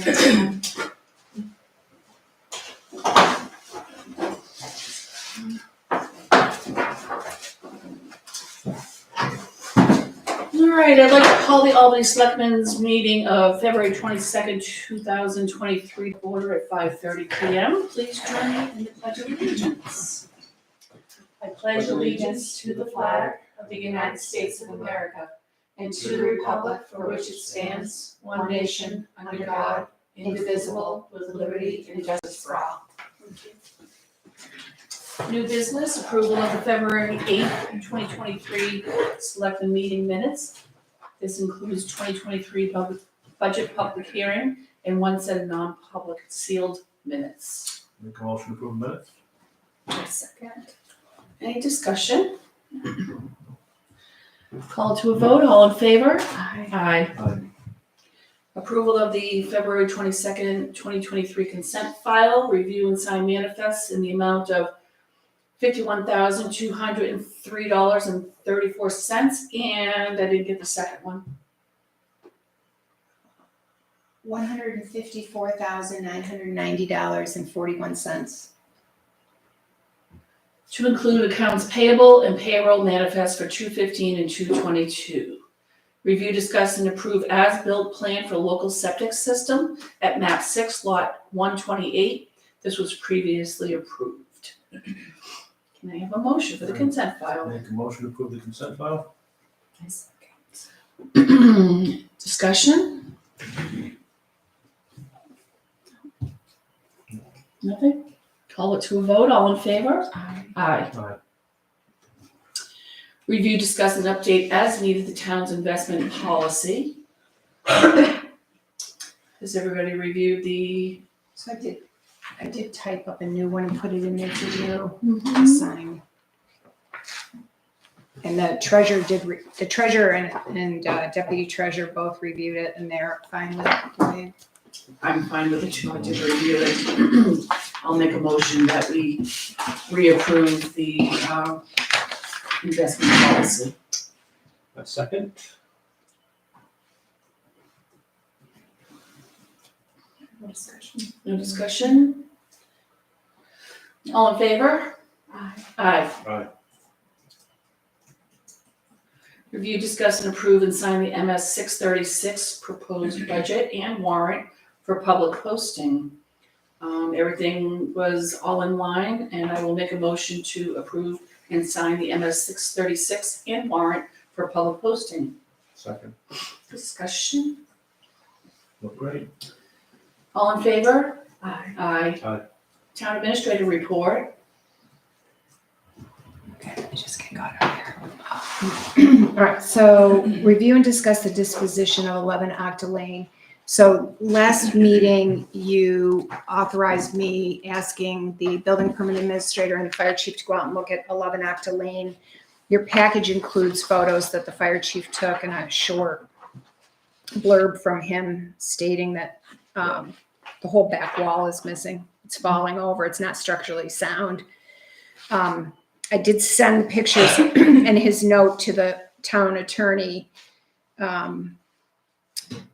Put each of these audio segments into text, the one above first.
All right, I'd like to call the Albany Selectmen's meeting of February 22nd, 2023 to order at 5:30 p.m. Please join me in the Pledge of Allegiance. I pledge allegiance to the flag of the United States of America and to the republic for which it stands, one nation, under God, indivisible, with liberty and justice for all. New business, approval of the February 8th, 2023 Selectmen meeting minutes. This includes 2023 budget public hearing and one set of non-public sealed minutes. Make a motion to approve minutes? Second. Any discussion? Call to a vote, all in favor? Aye. Aye. Approval of the February 22nd, 2023 consent file, review and sign manifests in the amount of $51,203.34, and I didn't get the second one. $154,990.41. To include accounts payable and payroll manifest for 2/15 and 2/22. Review, discuss, and approve as-built plan for local septic system at map 6, lot 128. This was previously approved. Can I have a motion for the consent file? Make a motion to approve the consent file? Discussion? Nothing? Call it to a vote, all in favor? Aye. Aye. Review, discuss, and update as needed the town's investment policy. Has everybody reviewed the? So I did type up a new one and put it in there for you to sign. And the treasurer and deputy treasurer both reviewed it and they're fine with it. I'm fine with it too, I did review it. I'll make a motion that we reapprove the investment policy. A second? No discussion. No discussion? All in favor? Aye. Aye. Aye. Review, discuss, and approve and sign the MS 636 proposed budget and warrant for public posting. Everything was all in line, and I will make a motion to approve and sign the MS 636 and warrant for public posting. Second. Discussion? Look great. All in favor? Aye. Aye. Aye. Town administrator report. Okay, let me just get got out here. All right, so review and discuss the disposition of 11 Octa Lane. So last meeting, you authorized me asking the building permit administrator and the fire chief to go out and look at 11 Octa Lane. Your package includes photos that the fire chief took and a short blurb from him stating that the whole back wall is missing. It's falling over. It's not structurally sound. I did send pictures and his note to the town attorney.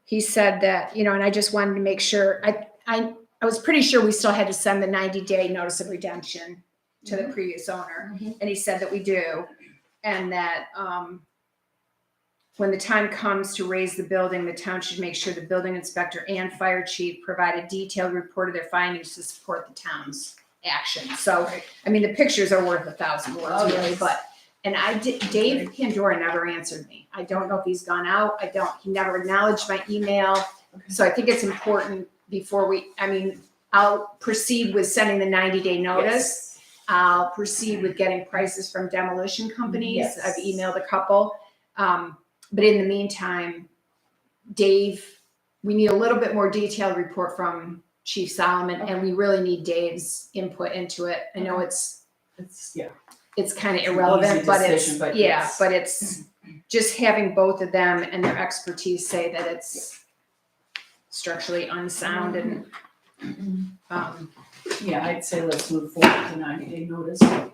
He said that, and I just wanted to make sure, I was pretty sure we still had to send the 90-day notice of redemption to the previous owner. And he said that we do. And that when the time comes to raise the building, the town should make sure the building inspector and fire chief provide a detailed report of their findings to support the town's action. So, I mean, the pictures are worth 1,000 words, really, but, and Dave Pandora never answered me. I don't know if he's gone out. He never acknowledged my email. So I think it's important before I'll proceed with sending the 90-day notice. Yes. I'll proceed with getting prices from demolition companies. Yes. I've emailed a couple. But in the meantime, Dave, we need a little bit more detailed report from Chief Solomon, and we really need Dave's input into it. I know it's kind of irrelevant, easy but decision, it's, but yeah, yes. but it's just having both of them and their expertise say that it's structurally unsound and, Yeah, I'd say let's move forward with the 90-day notice. okay.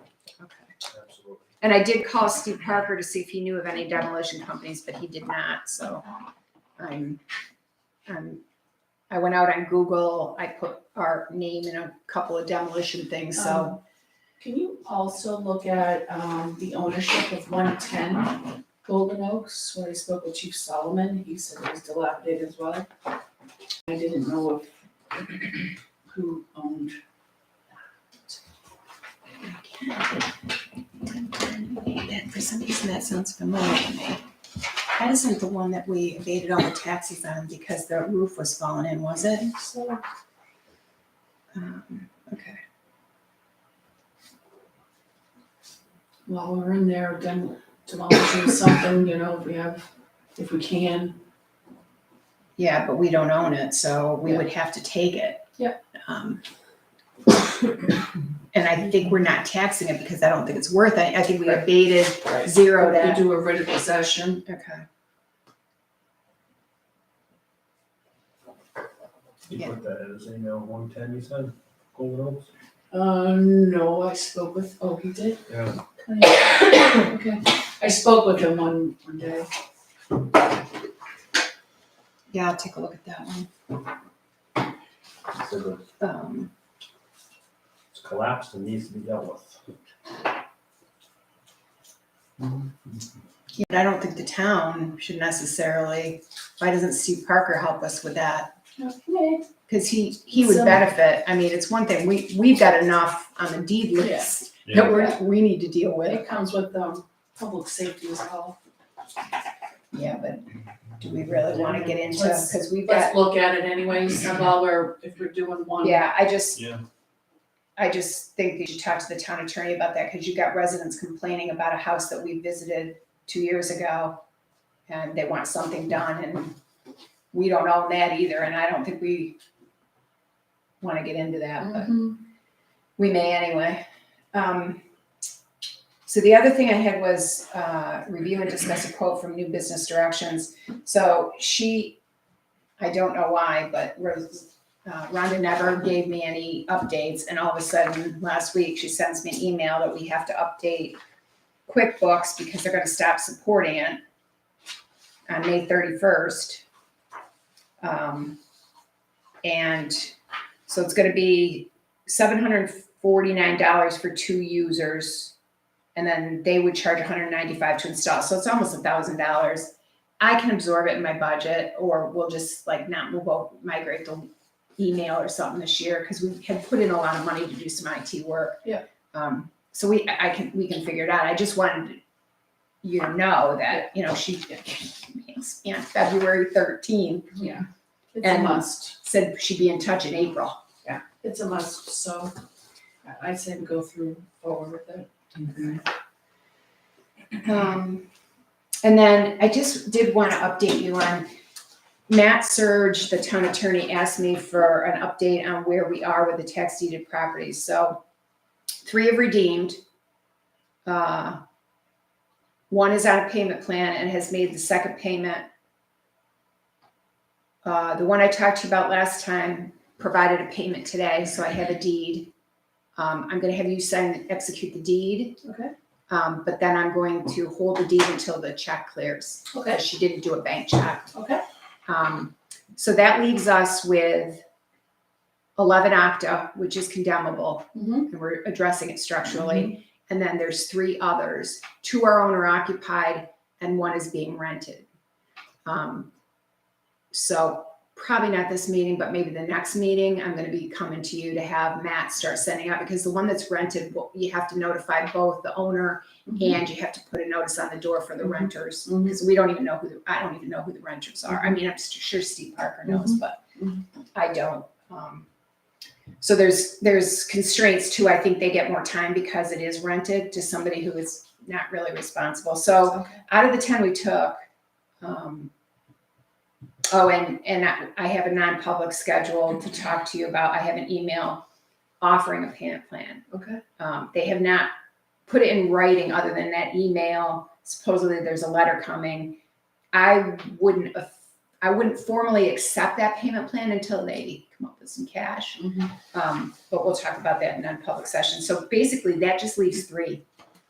Absolutely. And I did call Steve Parker to see if he knew of any demolition companies, but he did not, so I'm I went out on Google, I put our name in a couple of demolition things, so. Can you also look at, the ownership of 110 Golden Oaks? When I spoke with Chief Solomon, he said it was dilapidated as well. I didn't know if, who owned. That, for some reason, that sounds familiar to me. That isn't the one that we abated all the taxes on because the roof was falling in, was it? So, Okay. while we're in there, demolishing something, if we can. Yeah, but we don't own it, so we would have to take it. Yep. And I think we're not taxing it because I don't think it's worth it. I think we Right. abated Right. zero We to. do a writ of possession. Okay. You Yeah. put that in his email, 110, you said, Golden Oaks? No, I spoke with, he did? Yeah. Okay. I spoke with him one day. Yeah, I'll take a look at that one. So it's collapsed and needs to be dealt with. Yeah, but I don't think the town should necessarily, why doesn't Steve Parker help us with that? Okay. Because he would benefit. I mean, it's one thing, we've got enough on the deed list that we need to deal with. It comes with, public safety as well. Yeah, but do we really want to get into, Let's- because we've Let's got, look at it anyways, if we're doing one. yeah, I just think you should talk to the town attorney about that, because you got residents complaining about a house that we visited 2 years ago, and they want something done, and we don't own that either, and I don't think we want to get into that, but Mhm. we may anyway. So the other thing I had was review and discuss a quote from New Business Directions. So I don't know why, but Rhonda never gave me any updates, and all of a sudden last week she sends me an email that we have to update QuickBooks because they're going to stop supporting it on May 31st. And so it's going to be $749 for 2 users, and then they would charge $195 to install. So it's almost $1,000. I can absorb it in my budget, or we'll just migrate the email or something this year, because we had put in a lot of money to do some IT work. Yeah. So we can figure it out. I just wanted you to know that, she mails me on February 13th, Yeah, it's a And- must. said she'd be in touch in April. It's a must, so I say we go forward with it. And then I just did want to update you on Matt Surge, the town attorney, asked me for an update on where we are with the tax deeded properties. So 3 have redeemed. One is on a payment plan and has made the second payment. The one I talked to you about last time provided a payment today, so I have a deed. I'm going to have you execute the deed. Okay. But then I'm going to hold the deed until the check clears. Okay. Because she didn't do a bank check. Okay. So that leaves us with 11 Octa, which is condemnable, Mhm. and we're addressing it structurally. And then there's 3 others. 2 are owner occupied and 1 is being rented. So probably not this meeting, but maybe the next meeting, I'm going to be coming to you to have Matt start sending out, because the one that's rented, you have to notify both the owner and you have to put a notice on the door for the renters, because we don't even know I don't even know who the renters are. I mean, I'm sure Steve Parker knows, but I don't. So there's constraints too. I think they get more time because it is rented to somebody who is not really responsible. So out of the 10 we took, and I have a non-public scheduled to talk to you about. I have an email offering a payment plan. Okay. They have not put it in writing other than that email. Supposedly there's a letter coming. I wouldn't formally accept that payment plan until they come up with some cash. But we'll talk about that in non-public session. So basically that just leaves 3,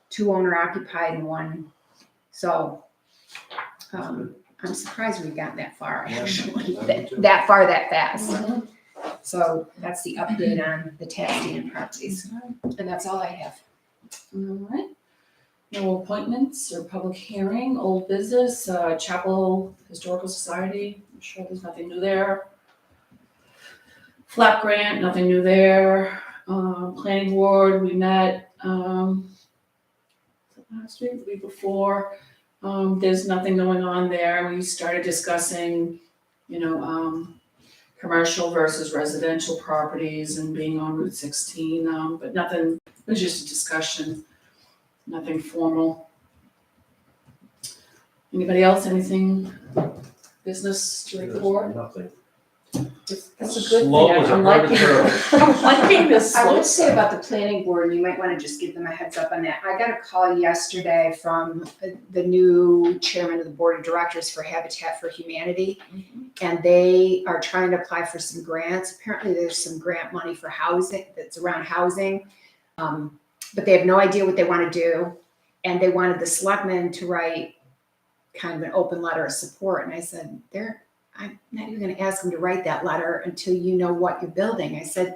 2 owner occupied and 1. So, I'm surprised we've gotten that far, Yeah, actually, I do too. that far, that fast. Mhm. So that's the update on the tax deed properties, and that's all I have. All right. No appointments or public hearing, old business, Chapel Historical Society, I'm sure there's nothing new there. Flap grant, nothing new there. Planning board, we met, last week, the week before. There's nothing going on there. We started discussing, commercial versus residential properties and being on Route 16, but nothing, it was just a discussion, nothing formal. Anybody else, anything, business to report? Nothing. That's a good thing. Slow as a I'm herded liking, turtle. I'm liking this I slow would say stuff. about the planning board, you might want to just give them a heads up on that. I got a call yesterday from the new chairman of the board of directors for Habitat for Humanity, and they are trying to apply for some grants. Apparently there's some grant money for housing, that's around housing. But they have no idea what they want to do, and they wanted the selectmen to write kind of an open letter of support, and I said, I'm not even gonna ask them to write that letter until you know what you're building. I said,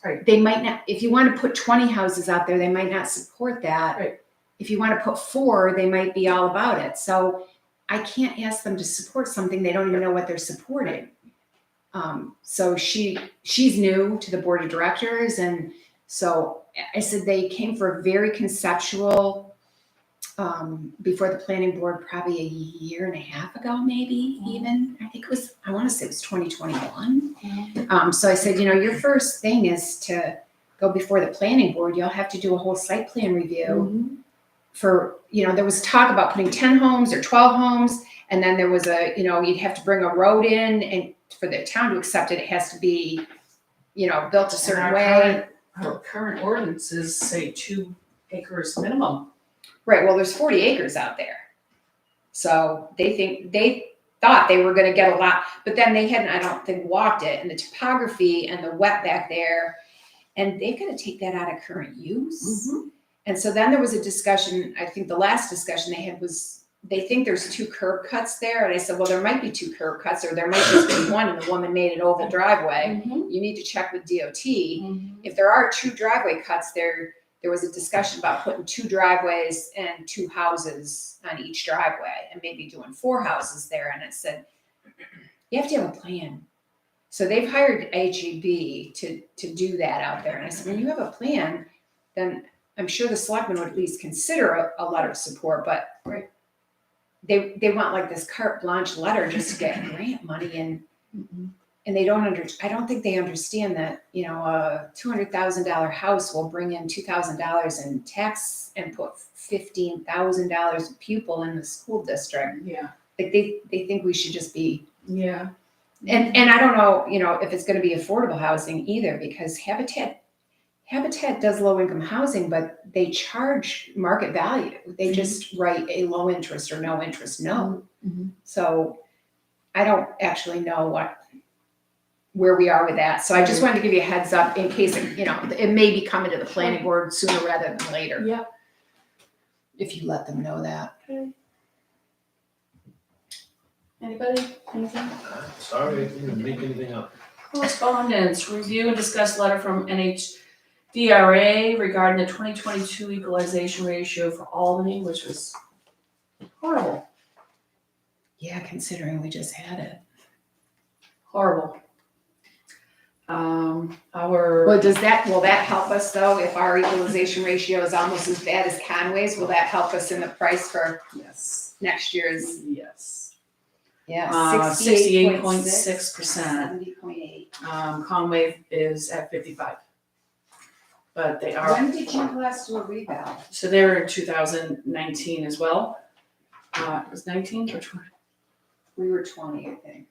Right. they might not, if you want to put 20 houses out there, they might not support that. Right. If you want to put 4, they might be all about it. So I can't ask them to support something they don't even know what they're supporting. So she's new to the board of directors, and so I said they came for a very conceptual, before the planning board probably a year and a half ago, maybe even. I think it was, I want to say it was 2021. So I said, your first thing is to go before the planning board. You'll have to do a whole site plan review for, there was talk about putting 10 homes or 12 homes. And then there was you'd have to bring a road in, and for the town to accept it, it has to be, built a certain way. Our current ordinances say 2 acres minimum. Right, well, there's 40 acres out there. So they thought they were gonna get a lot, but then they hadn't, I don't think, walked it, and the topography and the wet back there, and they've gotta take that out of current use. And so then there was a discussion, I think the last discussion they had was, they think there's 2 curb cuts there, and I said, well, there might be 2 curb cuts, or there might just be one, and the woman made an oval driveway. You need to check with DOT. If there are 2 driveway cuts there was a discussion about putting 2 driveways and 2 houses on each driveway, and maybe doing 4 houses there. And it said, you have to have a plan. So they've hired HEB to do that out there. And I said, when you have a plan, then I'm sure the selectmen would at least consider a letter of support, but they want like this carte blanche letter just to get grant money, and they I don't think they understand that, a $200,000 house will bring in $2,000 in tax and put $15,000 a pupil in the school district. Yeah. Like they think we should just be. Yeah. And I don't know, if it's going to be affordable housing either, because Habitat does low income housing, but they charge market value. They just write a low interest or no interest note. So I don't actually know where we are with that. So I just wanted to give you a heads up in case, it may be coming to the planning board sooner rather than later. Yeah. If you let them know that. Okay. Anybody? Anything? Sorry, I didn't make anything up. Correspondence, review and discuss letter from NHDRA regarding the 2022 equalization ratio for Albany, which was horrible. Yeah, considering we just had it. Horrible. Well, will that help us though? If our equalization ratio is almost as bad as Conway's, will that help us in the price for Yes. next year's? Yes. Yeah, 68.6%. 70.8. Conway is at 55. But they are, When did you last do a revale? so they were in 2019 as well. It was 19 or 20? We were 20, I think.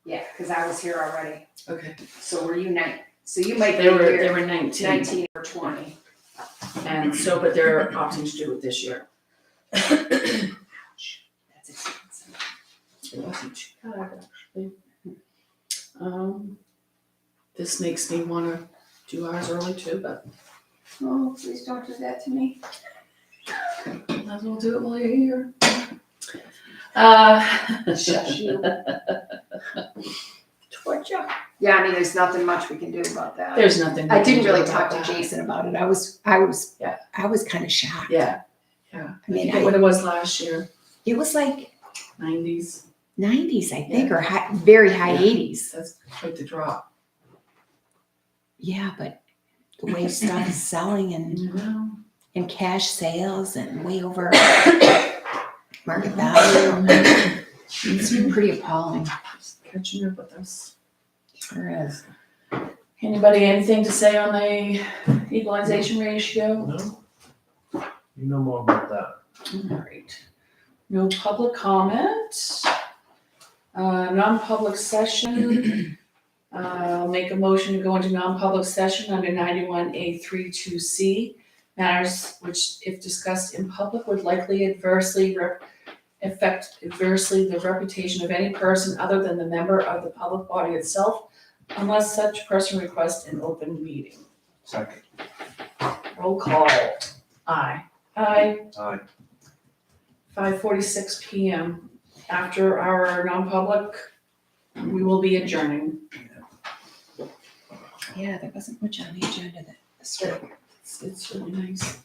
Yeah, because I was here already. Okay. So were you 9? So you might be They were here 19. 19 or 20. And so, but they're opting to do it this year. Ouch, that's expensive. It wasn't too bad, actually. This makes me wanna do ours early too, but Oh, please don't do that to me. might as well do it while you're here. Shush you. Torture. Yeah, I mean, there's nothing much we can do about that. There's nothing. I we didn't can do really talk about to that. Jason about it. I was kind of shocked. Yeah. I I mean, forget what it was last year, it was like 90s. 90s, I think, or very high Yeah. 80s. That's quite the drop. Yeah, but the way stuff is selling You know? and cash sales and way over market value, it's pretty appalling. Just catching up with us. Sure is. Anybody, anything to say on the equalization ratio? No? You know more about that. All right. No public comment. Non-public session. I'll make a motion to go into non-public session under 91A32C. Matters which, if discussed in public, would likely affect adversely the reputation of any person other than the member of the public body itself, unless such person requests an open meeting. Second. Roll call. Aye. Aye. Aye. 5:46 PM. After our non-public, we will be adjourning. Yeah, there wasn't much on the agenda this week. It's really nice.